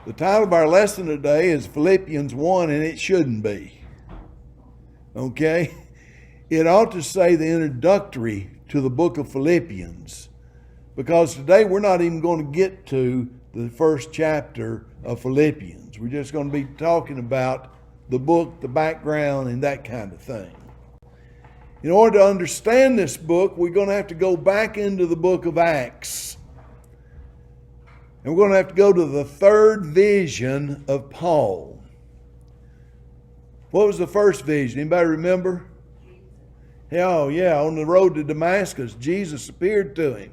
The title of our lesson today is Philippians 1, and it shouldn't be. Okay? It ought to say the introductory to the book of Philippians, because today we're not even going to get to the first chapter of Philippians. We're just going to be talking about the book, the background, and that kind of thing. In order to understand this book, we're going to have to go back into the book of Acts. And we're going to have to go to the third vision of Paul. What was the first vision? Anybody remember? Oh, yeah, on the road to Damascus, Jesus appeared to him.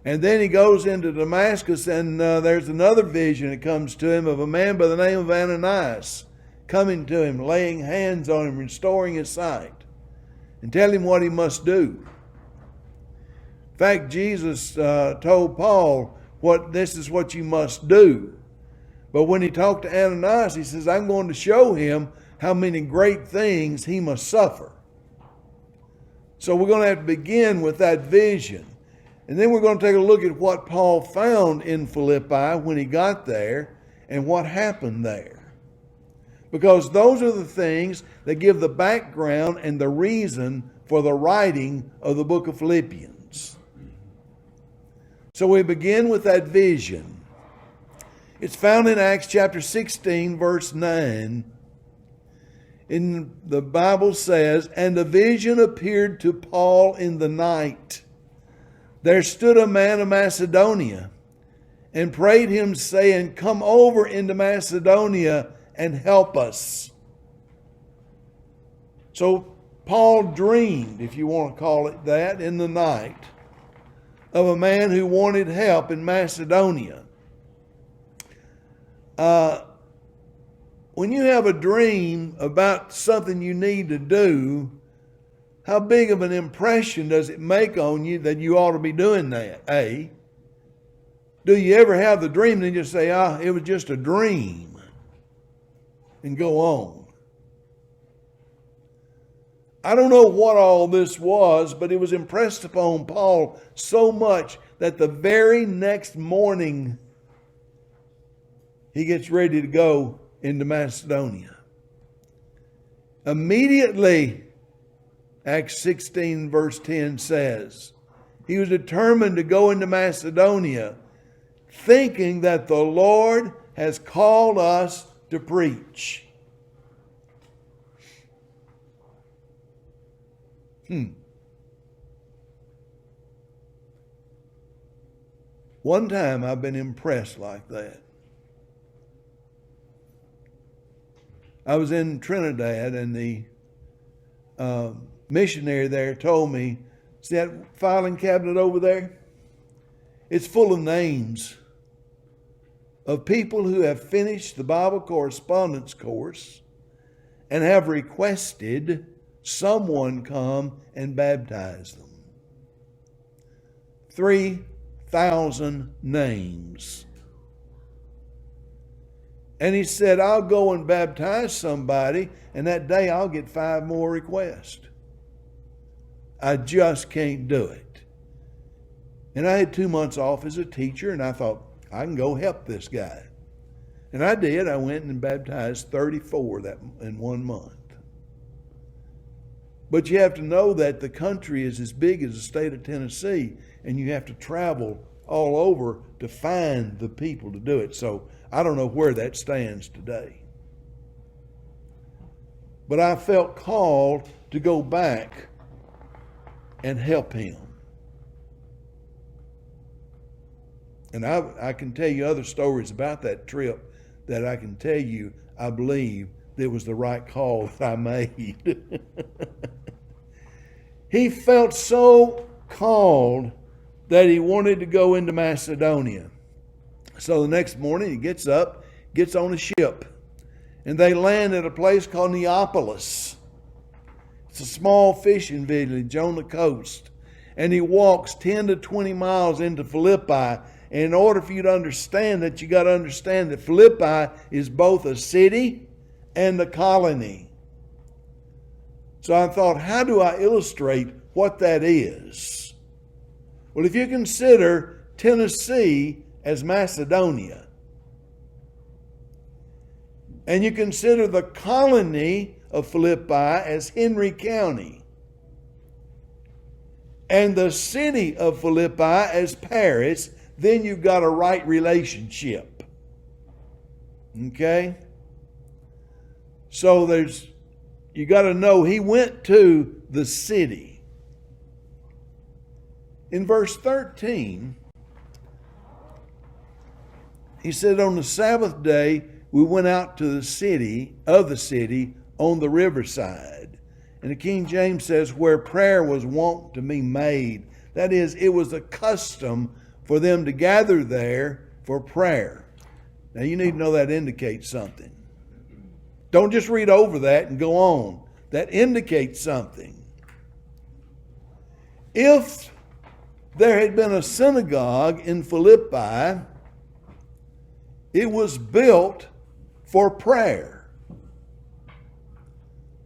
And then he goes into Damascus, and there's another vision that comes to him of a man by the name of Ananias coming to him, laying hands on him, restoring his sight, and telling him what he must do. In fact, Jesus told Paul, this is what you must do. But when he talked to Ananias, he says, I'm going to show him how many great things he must suffer. So we're going to have to begin with that vision. And then we're going to take a look at what Paul found in Philippi when he got there and what happened there. Because those are the things that give the background and the reason for the writing of the book of Philippians. So we begin with that vision. It's found in Acts chapter 16, verse 9. In the Bible says, and a vision appeared to Paul in the night. There stood a man of Macedonia and prayed him, saying, come over into Macedonia and help us. So Paul dreamed, if you want to call it that, in the night of a man who wanted help in Macedonia. When you have a dream about something you need to do, how big of an impression does it make on you that you ought to be doing that? A. Do you ever have the dream and then just say, it was just a dream, and go on? I don't know what all this was, but it was impressed upon Paul so much that the very next morning he gets ready to go into Macedonia. Immediately, Acts 16 verse 10 says, he was determined to go into Macedonia, thinking that the Lord has called us to preach. One time I've been impressed like that. I was in Trinidad, and the missionary there told me, see that filing cabinet over there? It's full of names of people who have finished the Bible correspondence course and have requested someone come and baptize them. 3,000 names. And he said, I'll go and baptize somebody, and that day I'll get 5 more requests. I just can't do it. And I had 2 months off as a teacher, and I thought, I can go help this guy. And I did. I went and baptized 34 in 1 month. But you have to know that the country is as big as the state of Tennessee, and you have to travel all over to find the people to do it. So I don't know where that stands today. But I felt called to go back and help him. And I can tell you other stories about that trip that I can tell you I believe it was the right call that I made. He felt so called that he wanted to go into Macedonia. So the next morning he gets up, gets on a ship, and they land at a place called Neapolis. It's a small fishing village on the coast. And he walks 10 to 20 miles into Philippi. And in order for you to understand that, you got to understand that Philippi is both a city and a colony. So I thought, how do I illustrate what that is? Well, if you consider Tennessee as Macedonia, And you consider the colony of Philippi as Henry County, and the city of Philippi as Paris, then you've got a right relationship. Okay? So you got to know he went to the city. In verse 13, he said, on the Sabbath day, we went out to the city on the riverside. And the King James says, where prayer was wont to be made. That is, it was a custom for them to gather there for prayer. Now you need to know that indicates something. Don't just read over that and go on. That indicates something. If there had been a synagogue in Philippi, it was built for prayer.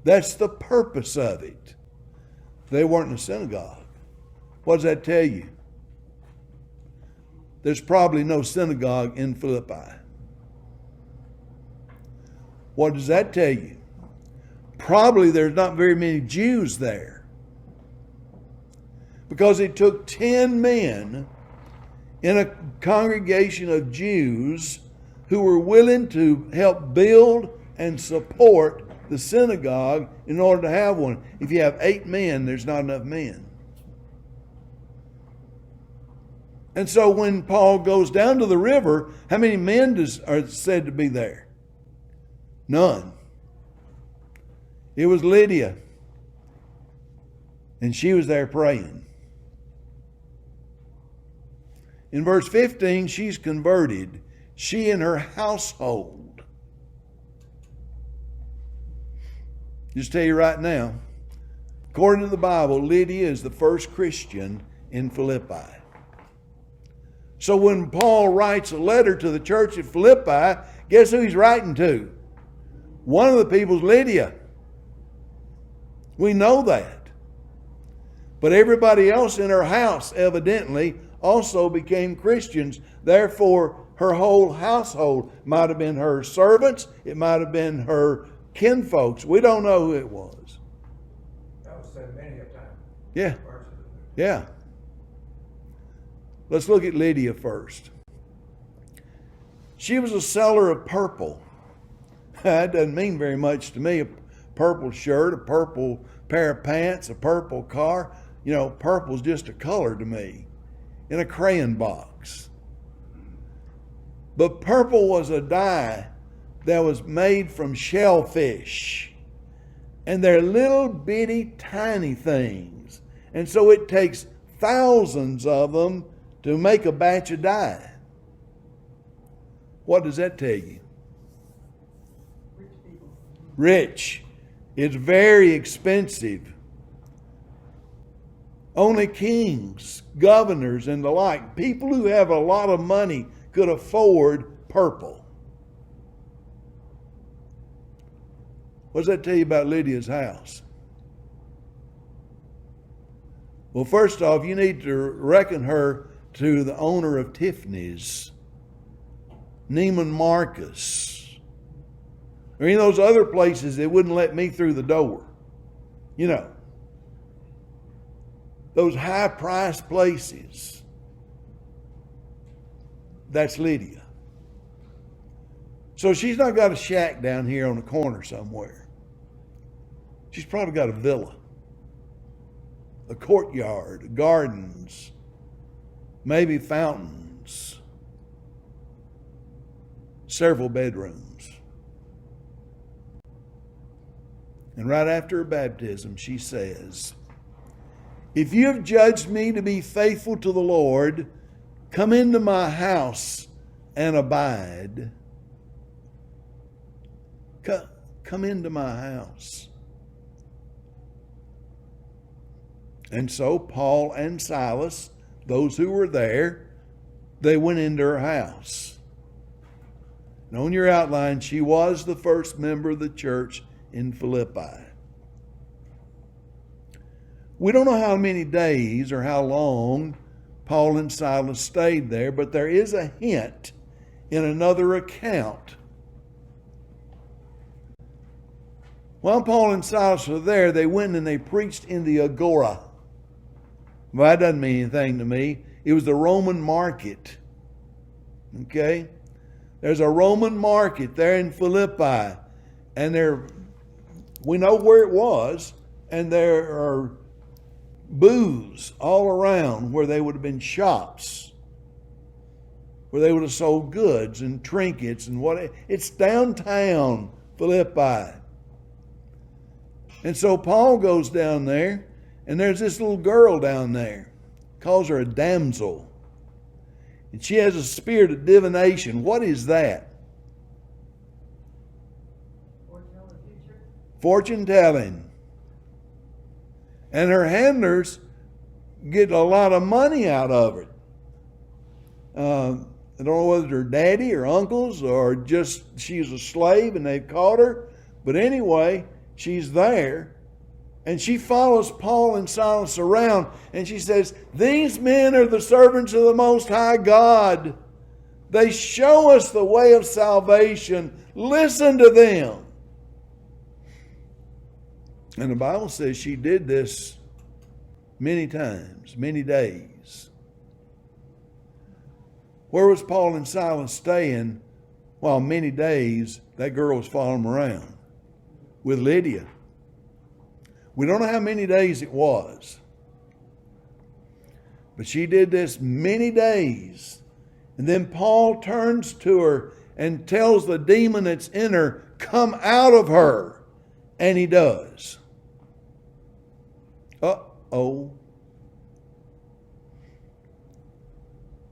That's the purpose of it. They weren't in a synagogue. What does that tell you? There's probably no synagogue in Philippi. What does that tell you? Probably there's not very many Jews there. Because it took 10 men in a congregation of Jews who were willing to help build and support the synagogue in order to have one. If you have 8 men, there's not enough men. And so when Paul goes down to the river, how many men are said to be there? None. It was Lydia. And she was there praying. In verse 15, she's converted. She and her household. Just tell you right now, according to the Bible, Lydia is the first Christian in Philippi. So when Paul writes a letter to the church at Philippi, guess who he's writing to? One of the people's Lydia. We know that. But everybody else in her house evidently also became Christians. Therefore, her whole household might have been her servants. It might have been her kinfolks. We don't know who it was. That was said many a time. Yeah. Yeah. Let's look at Lydia first. She was a seller of purple. That doesn't mean very much to me. A purple shirt, a purple pair of pants, a purple car. You know, purple's just a color to me. In a crayon box. But purple was a dye that was made from shellfish. And they're little bitty tiny things. And so it takes thousands of them to make a batch of dye. What does that tell you? Rich people. Rich. It's very expensive. Only kings, governors, and the like, people who have a lot of money could afford purple. What does that tell you about Lydia's house? Well, first off, you need to reckon her to the owner of Tiffany's, Neiman Marcus, or any of those other places that wouldn't let me through the door. You know, those high-priced places. That's Lydia. So she's not got a shack down here on the corner somewhere. She's probably got a villa, a courtyard, gardens, maybe fountains, several bedrooms. And right after her baptism, she says, if you have judged me to be faithful to the Lord, come into my house and abide. Come into my house. And so Paul and Silas, those who were there, they went into her house. And on your outline, she was the first member of the church in Philippi. We don't know how many days or how long Paul and Silas stayed there, but there is a hint in another account While Paul and Silas were there, they went and they preached in the agora. Well, that doesn't mean anything to me. It was the Roman market. Okay? There's a Roman market there in Philippi. And we know where it was. And there are booths all around where they would have been shops, where they would have sold goods and trinkets and what. It's downtown Philippi. And so Paul goes down there, and there's this little girl down there. Calls her a damsel. And she has a spirit of divination. What is that? Fortune telling. And her handlers get a lot of money out of it. I don't know whether it's her daddy or uncles or just she's a slave and they've caught her. But anyway, she's there. And she follows Paul and Silas around. And she says, these men are the servants of the Most High God. They show us the way of salvation. Listen to them. And the Bible says she did this many times, many days. Where was Paul and Silas staying while many days that girl was following them around? With Lydia. We don't know how many days it was. But she did this many days. And then Paul turns to her and tells the demon that's in her, come out of her. And he does. Uh-oh.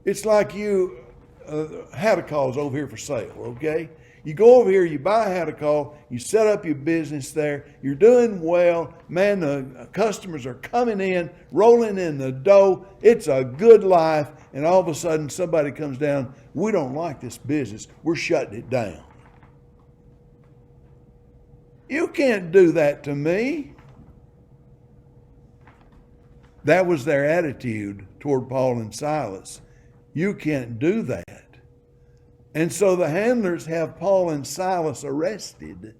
It's like you, Hadacal's over here for sale, okay? You go over here, you buy Hadacal, you set up your business there, you're doing well, man, the customers are coming in, rolling in the dough, it's a good life, and all of a sudden somebody comes down, we don't like this business, we're shutting it down. You can't do that to me. That was their attitude toward Paul and Silas. You can't do that. And so the handlers have Paul and Silas arrested.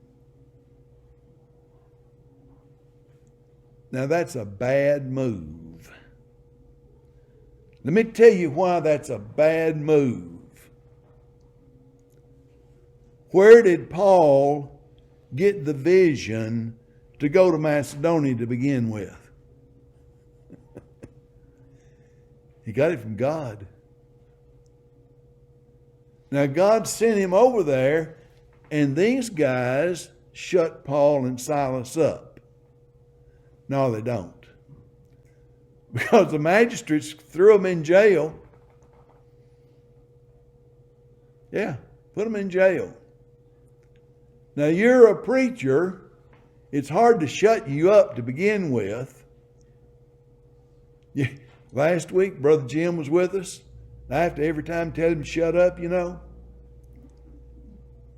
Now that's a bad move. Let me tell you why that's a bad move. Where did Paul get the vision to go to Macedonia to begin with? He got it from God. Now God sent him over there, and these guys shut Paul and Silas up. No, they don't. Because the magistrates threw them in jail. Yeah, put them in jail. Now you're a preacher. It's hard to shut you up to begin with. Last week, Brother Jim was with us. I have to every time tell him to shut up, you know.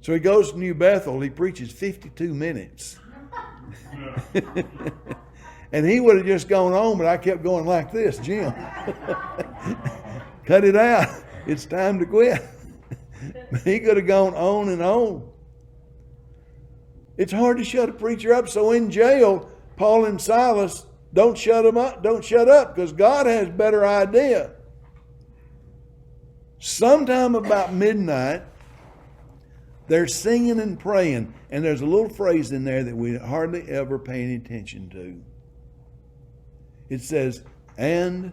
So he goes to New Bethel. He preaches 52 minutes. And he would have just gone on, but I kept going like this, Jim. Cut it out. It's time to quit. He could have gone on and on. It's hard to shut a preacher up. So in jail, Paul and Silas don't shut them up. Don't shut up, because God has a better idea. Sometime about midnight, they're singing and praying, and there's a little phrase in there that we hardly ever pay any attention to. It says, and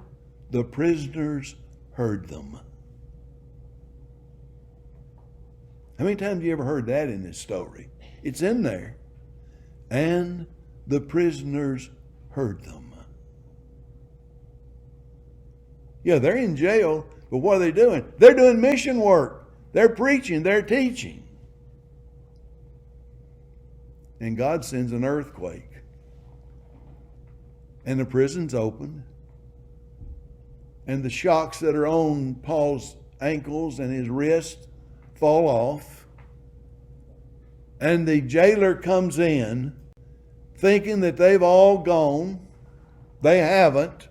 the prisoners heard them. How many times have you ever heard that in this story? It's in there. And the prisoners heard them. Yeah, they're in jail, but what are they doing? They're doing mission work. They're preaching. They're teaching. And God sends an earthquake. And the prison's opened. And the shocks that are on Paul's ankles and his wrists fall off. And the jailer comes in thinking that they've all gone. They haven't.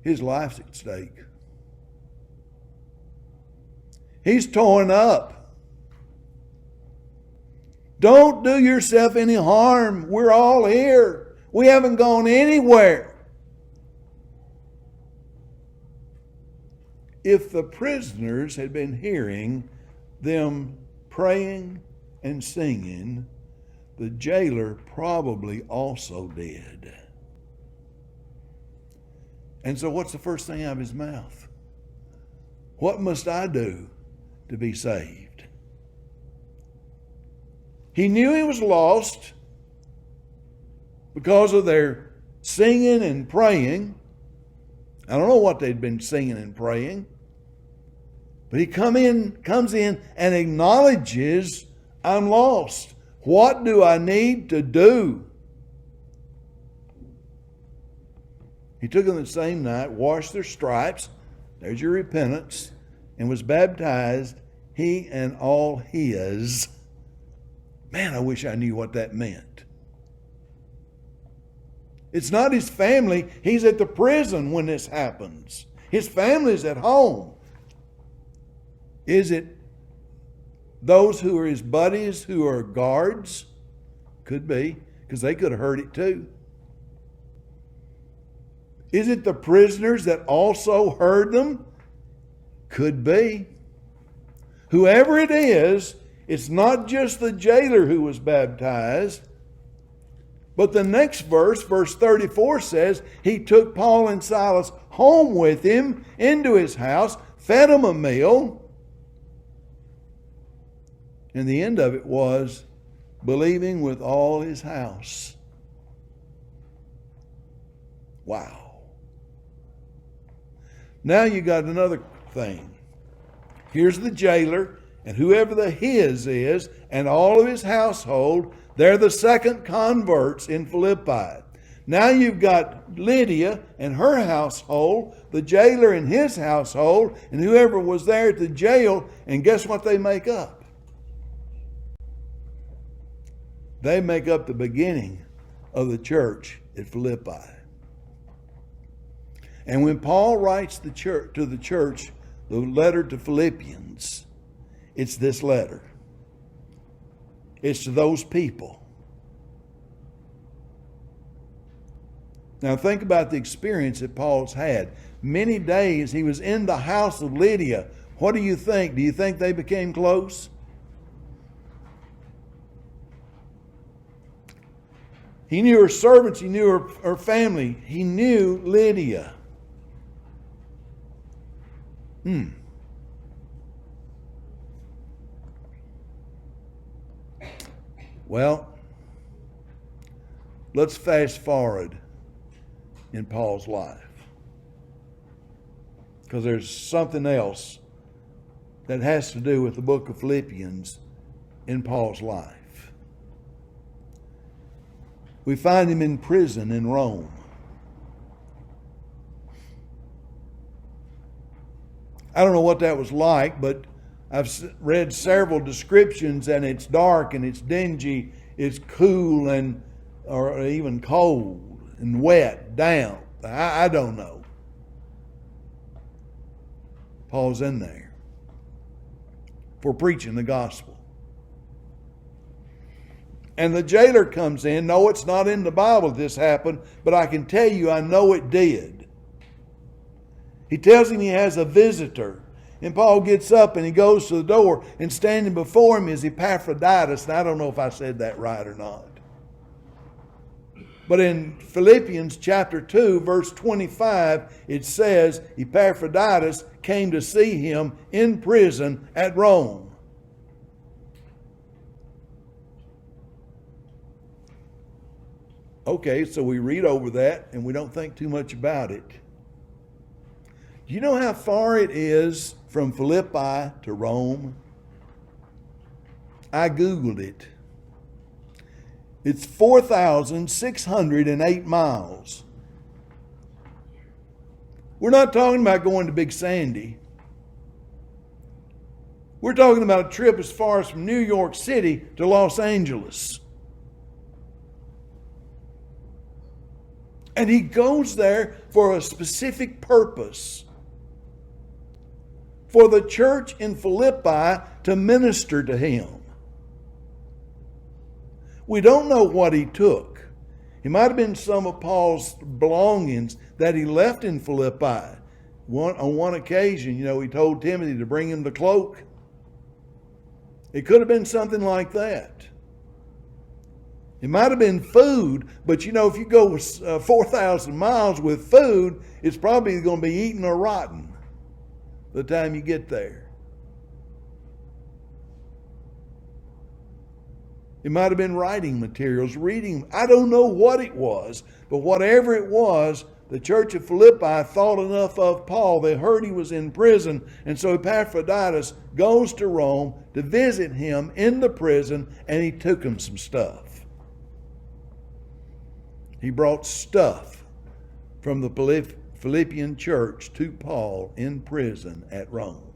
His life's at stake. He's torn up. Don't do yourself any harm. We're all here. We haven't gone anywhere. If the prisoners had been hearing them praying and singing, the jailer probably also did. And so what's the first thing out of his mouth? What must I do to be saved? He knew he was lost because of their singing and praying. I don't know what they'd been singing and praying. But he comes in and acknowledges, I'm lost. What do I need to do? He took them the same night, washed their stripes, there's your repentance, and was baptized, he and all his. Man, I wish I knew what that meant. It's not his family. He's at the prison when this happens. His family's at home. Is it those who are his buddies who are guards? Could be, because they could have heard it too. Is it the prisoners that also heard them? Could be. Whoever it is, it's not just the jailer who was baptized. But the next verse, verse 34 says, he took Paul and Silas home with him into his house, fed them a meal. And the end of it was believing with all his house. Wow. Now you got another thing. Here's the jailer and whoever the his is and all of his household. They're the second converts in Philippi. Now you've got Lydia and her household, the jailer and his household, and whoever was there at the jail. And guess what they make up? They make up the beginning of the church at Philippi. And when Paul writes to the church, the letter to Philippians, it's this letter. It's to those people. Now think about the experience that Paul's had. Many days he was in the house of Lydia. What do you think? Do you think they became close? He knew her servants. He knew her family. He knew Lydia. Well, let's fast forward in Paul's life. Because there's something else that has to do with the book of Philippians in Paul's life. We find him in prison in Rome. I don't know what that was like, but I've read several descriptions, and it's dark and it's dingy, it's cool and or even cold and wet, damp. I don't know. Paul's in there for preaching the gospel. And the jailer comes in. No, it's not in the Bible this happened, but I can tell you I know it did. He tells him he has a visitor. And Paul gets up and he goes to the door, and standing before him is Epaphroditus. And I don't know if I said that right or not. But in Philippians chapter 2, verse 25, it says Epaphroditus came to see him in prison at Rome. Okay, so we read over that and we don't think too much about it. Do you know how far it is from Philippi to Rome? I Googled it. It's 4,608 miles. We're not talking about going to Big Sandy. We're talking about a trip as far as from New York City to Los Angeles. And he goes there for a specific purpose. for the church in Philippi to minister to him. We don't know what he took. It might have been some of Paul's belongings that he left in Philippi. On one occasion, he told Timothy to bring him the cloak. It could have been something like that. It might have been food, but if you go 4,000 miles with food, it's probably going to be eaten or rotten by the time you get there. It might have been writing materials, reading. I don't know what it was, but whatever it was, the church of Philippi thought enough of Paul. They heard he was in prison, and so Epaphroditus goes to Rome to visit him in the prison, and he took him some stuff. He brought stuff from the Philippian church to Paul in prison at Rome.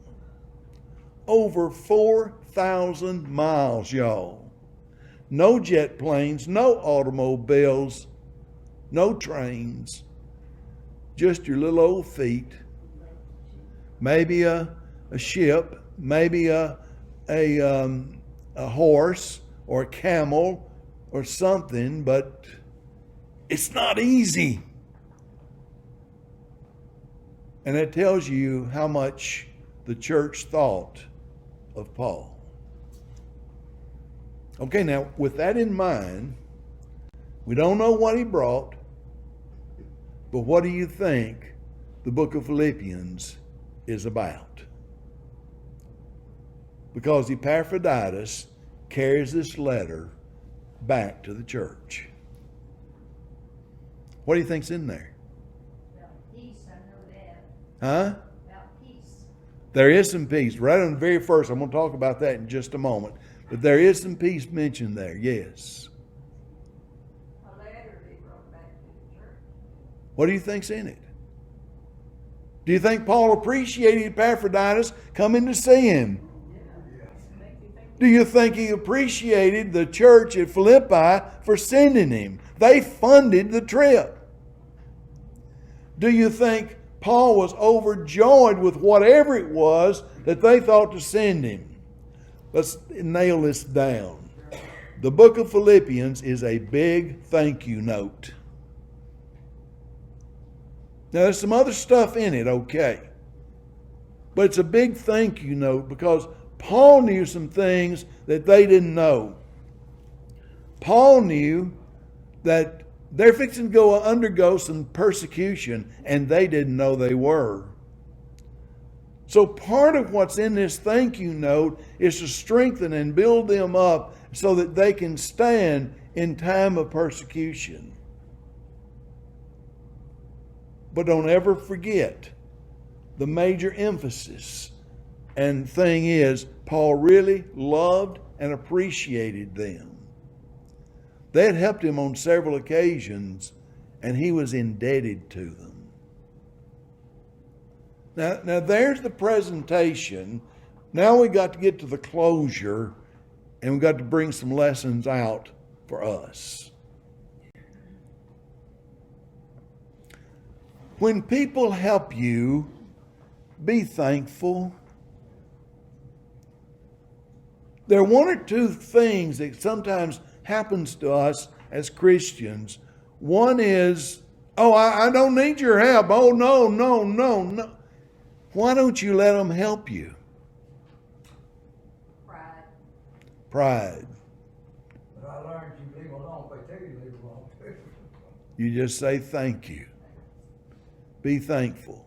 Over 4,000 miles, y'all. No jet planes, no automobiles, no trains. Just your little old feet. Maybe a ship, maybe a horse or a camel or something, but it's not easy. And it tells you how much the church thought of Paul. Okay, now with that in mind, we don't know what he brought, but what do you think the book of Philippians is about? Because Epaphroditus carries this letter back to the church. What do you think's in there? About peace, I know that. Huh? About peace. There is some peace. Right on the very first, I'm going to talk about that in just a moment. But there is some peace mentioned there, yes. A letter they brought back to the church. What do you think's in it? Do you think Paul appreciated Epaphroditus coming to see him? Do you think he appreciated the church at Philippi for sending him? They funded the trip. Do you think Paul was overjoyed with whatever it was that they thought to send him? Let's nail this down. The book of Philippians is a big thank you note. Now, there's some other stuff in it, okay. But it's a big thank you note because Paul knew some things that they didn't know. Paul knew that they're fixing to undergo some persecution, and they didn't know they were. So part of what's in this thank you note is to strengthen and build them up so that they can stand in time of persecution. But don't ever forget the major emphasis and thing is Paul really loved and appreciated them. They had helped him on several occasions, and he was indebted to them. Now there's the presentation. Now we got to get to the closure, and we got to bring some lessons out for us. When people help you, be thankful. There are one or two things that sometimes happens to us as Christians. One is, I don't need your help. Oh, no. Why don't you let them help you? Pride. But I learned you leave alone, if they tell you leave alone too. You just say thank you. Be thankful.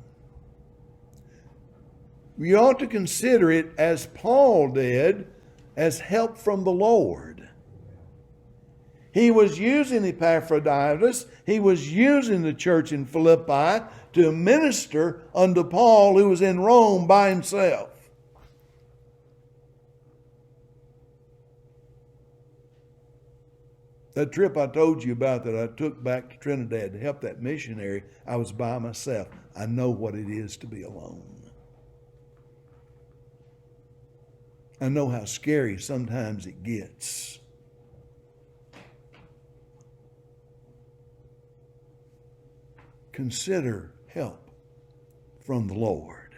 You ought to consider it, as Paul did, as help from the Lord. He was using Epaphroditus. He was using the church in Philippi to minister unto Paul, who was in Rome by himself. That trip I told you about that I took back to Trinidad to help that missionary, I was by myself. I know what it is to be alone. I know how scary sometimes it gets. Consider help from the Lord.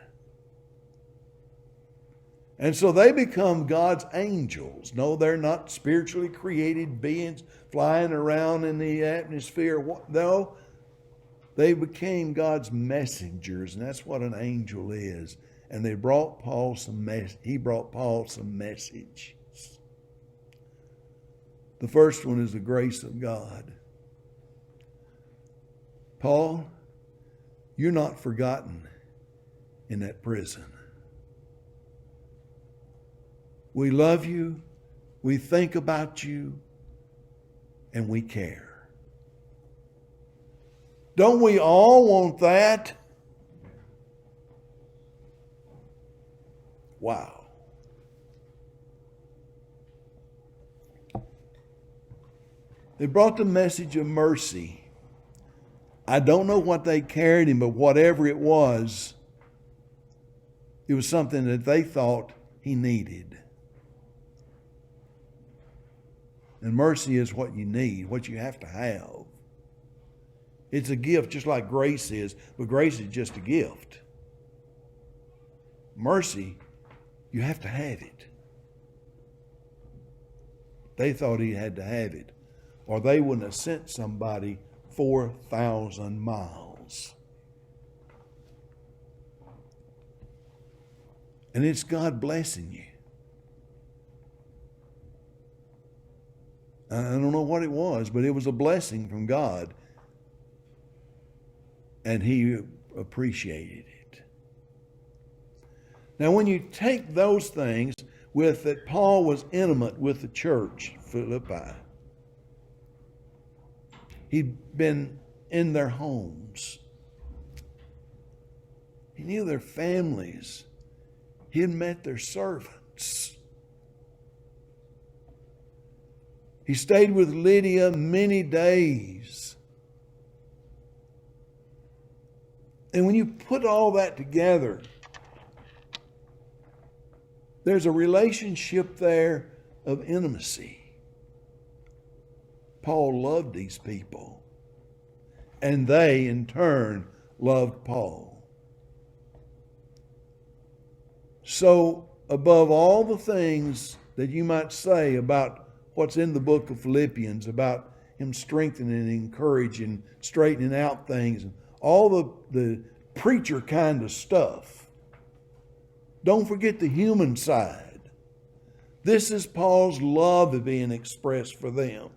And so they become God's angels. No, they're not spiritually created beings flying around in the atmosphere. No, they became God's messengers, and that's what an angel is. And they brought Paul he brought Paul some message. The first one is the grace of God. Paul, you're not forgotten in that prison. We love you, we think about you, and we care. Don't we all want that? Wow. They brought the message of mercy. I don't know what they carried him, but whatever it was something that they thought he needed. And mercy is what you need, what you have to have. It's a gift just like grace is, but grace is just a gift. Mercy, you have to have it. They thought he had to have it, or they wouldn't have sent somebody 4,000 miles. And it's God blessing you. I don't know what it was, but it was a blessing from God. And he appreciated it. Now, when you take those things with that Paul was intimate with the church, Philippi. He'd been in their homes. He knew their families. He had met their servants. He stayed with Lydia many days. And when you put all that together, there's a relationship there of intimacy. Paul loved these people, and they, in turn, loved Paul. So, above all the things that you might say about what's in the book of Philippians, about him strengthening and encouraging, straightening out things, and all the preacher kind of stuff, don't forget the human side. This is Paul's love being expressed for them.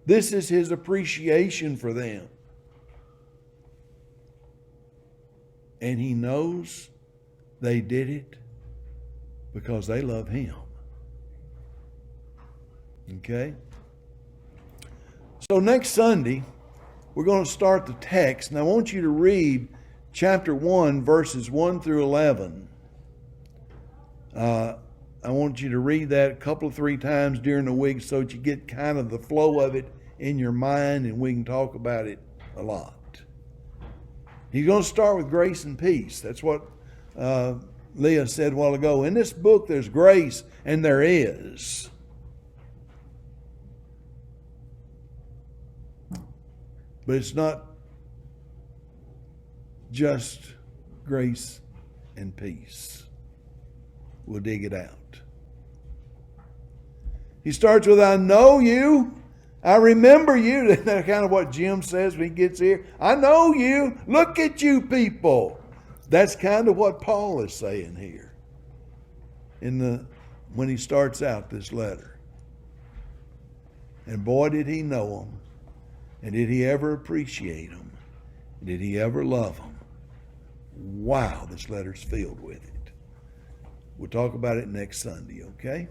This is his appreciation for them. And he knows they did it because they love him. Okay? So next Sunday, we're going to start the text. And I want you to read chapter 1, verses 1 through 11. I want you to read that a couple of 3 times during the week so that you get kind of the flow of it in your mind and we can talk about it a lot. He's going to start with grace and peace. That's what Leah said a while ago. In this book there's grace, and there is. But it's not just grace and peace. We'll dig it out. He starts with, I know you. I remember you. That's kind of what Jim says when he gets here. I know you. Look at you people. That's kind of what Paul is saying here when he starts out this letter. And boy, did he know them. And did he ever appreciate them? Did he ever love them? Wow, this letter's filled with it. We'll talk about it next Sunday, okay?